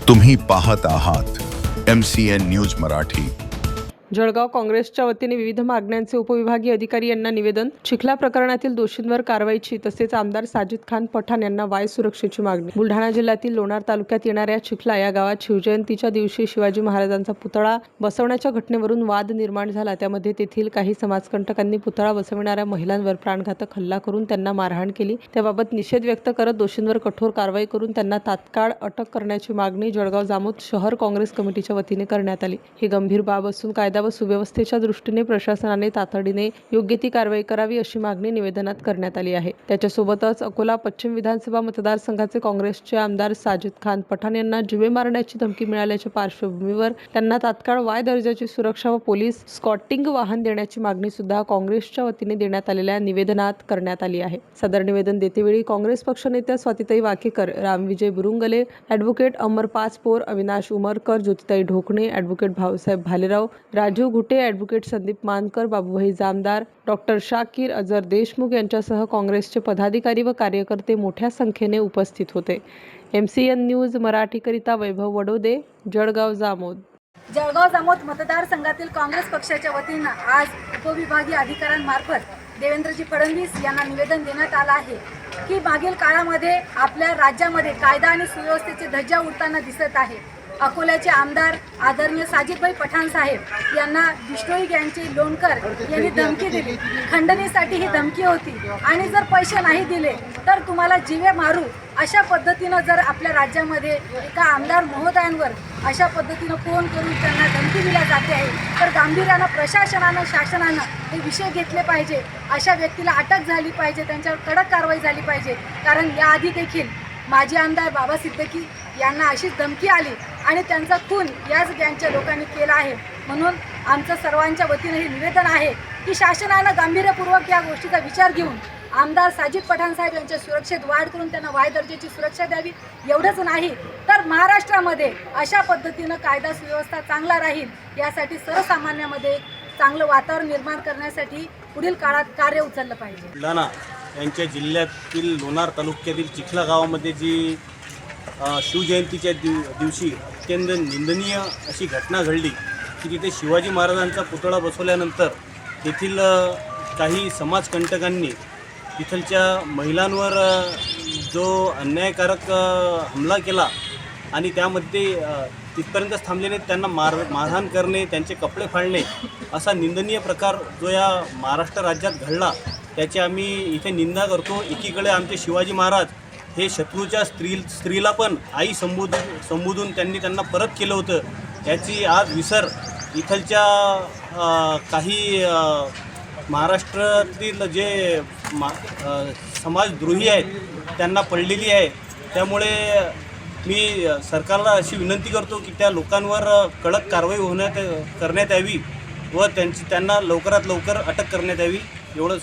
तुम्ही पाहत आहात MCN न्यूज मराठी। जळगाव काँग्रेसच्या वतीने विविध मागण्यांचे उपविभागीय अधिकारी यांना निवेदन। चिखला प्रकरणातील दोषींवर कारवाईची तसेच आमदार साजिद खान पठाण यांना वाय सुरक्षेची मागणी। बुलढाणा जिल्ह्यातील लोणार तालुक्यात येणाऱ्या चिखला या गावात शिवजयंतीच्या दिवशी शिवाजी महाराजांचा पुतळा बसवण्याच्या घटनेवरून वाद निर्माण झाला। त्यामध्ये तेथील काही समाजकंटकांनी पुतळा बसविणाऱ्या महिलांवर प्राणघातक हल्ला करून त्यांना मारहाण केली। त्याबाबत निषेध व्यक्त करत दोषींवर कठोर कारवाई करून त्यांना तात्काळ अटक करण्याची मागणी जळगाव जामोद शहर काँग्रेस कमिटीच्या वतीने करण्यात आली। ही गंभीर बाब असून कायदा व सुव्यवस्थेच्या दृष्टीने प्रशासनाने तातडीने योग्य ती कारवाई करावी अशी मागणी निवेदनात करण्यात आली आहे। त्याच्यासोबतच अकोला पश्चिम विधानसभा मतदारसंघाचे काँग्रेसचे आमदार साजिद खान पठाण यांना जीवे मारण्याची धमकी मिळाल्याच्या पार्श्वभूमीवर त्यांना तात्काळ वाय दर्जाची सुरक्षा व पोलीस स्कॉटिंग वाहन देण्याची मागणी सुद्धा काँग्रेसच्या वतीने देण्यात आलेल्या निवेदनात करण्यात आली आहे। सदर निवेदन देतेवेळी काँग्रेस पक्षनेत्या स्वातीताई वाकेकर, रामविजय बुरुंगले, ॲडव्होकेट अमर पाचपोर, अविनाश उमरकर, ज्योतिताई ढोकणे, ॲडव्होकेट भाऊसाहेब भालेराव, राजीव घुटे, ॲडव्होकेट संदीप मानकर, बाबूभाई जामदार, डॉक्टर शाकीर, अजर देशमुख यांच्यासह काँग्रेसचे पदाधिकारी व कार्यकर्ते मोठ्या संख्येने उपस्थित होते। MCN न्यूज मराठीकरिता वैभव वडोदे, जळगाव जामोद। जळगाव जामोद मतदारसंघातील काँग्रेस पक्षाच्या वतीनं आज उपविभागीय अधिकाऱ्यांमार्फत देवेंद्रजी फडणवीस यांना निवेदन देण्यात आलं आहे की मागील काळामध्ये आपल्या राज्यामध्ये कायदा आणि सुव्यवस्थेची धज्जा उडताना दिसत आहे। अकोल्याचे आमदार आदरणीय साजिदभाई पठाण साहेब यांना बिष्णोई गँगचे लोणकर यांनी धमकी दिली। खंडणीसाठी ही धमकी होती आणि जर पैसे नाही दिले तर तुम्हाला जीवे मारू अशा पद्धतीनं जर आपल्या राज्यामध्ये एका आमदार महोदयांवर अशा पद्धतीनं फोन करून त्यांना धमकी दिली जाते आहे, तर गांभीर्यानं प्रशासनानं शासनानं हे विषय घेतले पाहिजे। अशा व्यक्तीला अटक झाली पाहिजे, त्यांच्यावर कडक कारवाई झाली पाहिजे। कारण याआधी देखील माजी आमदार बाबा सिद्दकी यांना अशीच धमकी आली आणि त्यांचा खून याच गँगच्या लोकांनी केला आहे। म्हणून आमचं सर्वांच्या वतीने हे निवेदन आहे की शासनानं गांभीर्यपूर्वक या गोष्टीचा विचार घेऊन आमदार साजिद पठाण साहेब यांच्या सुरक्षेत वाढ करून त्यांना वाय दर्जाची सुरक्षा द्यावी। एवढंच नाही तर महाराष्ट्रामध्ये अशा पद्धतीनं कायदा सुव्यवस्था चांगला राहील यासाठी सर्वसामान्यामध्ये चांगलं वातावरण निर्माण करण्यासाठी पुढील काळात कार्य उचललं पाहिजे। बुलढाणा यांच्या जिल्ह्यातील लोणार तालुक्यातील चिखला गावामध्ये जी शिवजयंतीच्या दिवशी अत्यंत निंदनीय अशी घटना घडली की तिथे शिवाजी महाराजांचा पुतळा बसवल्यानंतर तेथील काही समाजकंटकांनी तिथलच्या महिलांवर जो अन्यायकारक हमला केला आणि त्यामध्ये तिथपर्यंतच थांबले नाही, त्यांना मारहाण करणे, त्यांचे कपडे फाडणे असा निंदनीय प्रकार जो या महाराष्ट्र राज्यात घडला त्याची आम्ही इथे निंदा करतो। एकीकडे आमचे शिवाजी महाराज हे शत्रूच्या स्त्रीला पण आई संबोधून त्यांना परत केलं होतं, याची आज विसर इथलच्या काही महाराष्ट्रातील जे समाजद्रोही आहेत त्यांना पडलेली आहे। त्यामुळे मी सरकारला अशी विनंती करतो की त्या लोकांवर कडक कारवाई करण्यात यावी व त्यांना लवकरात लवकर अटक करण्यात यावी। एवढं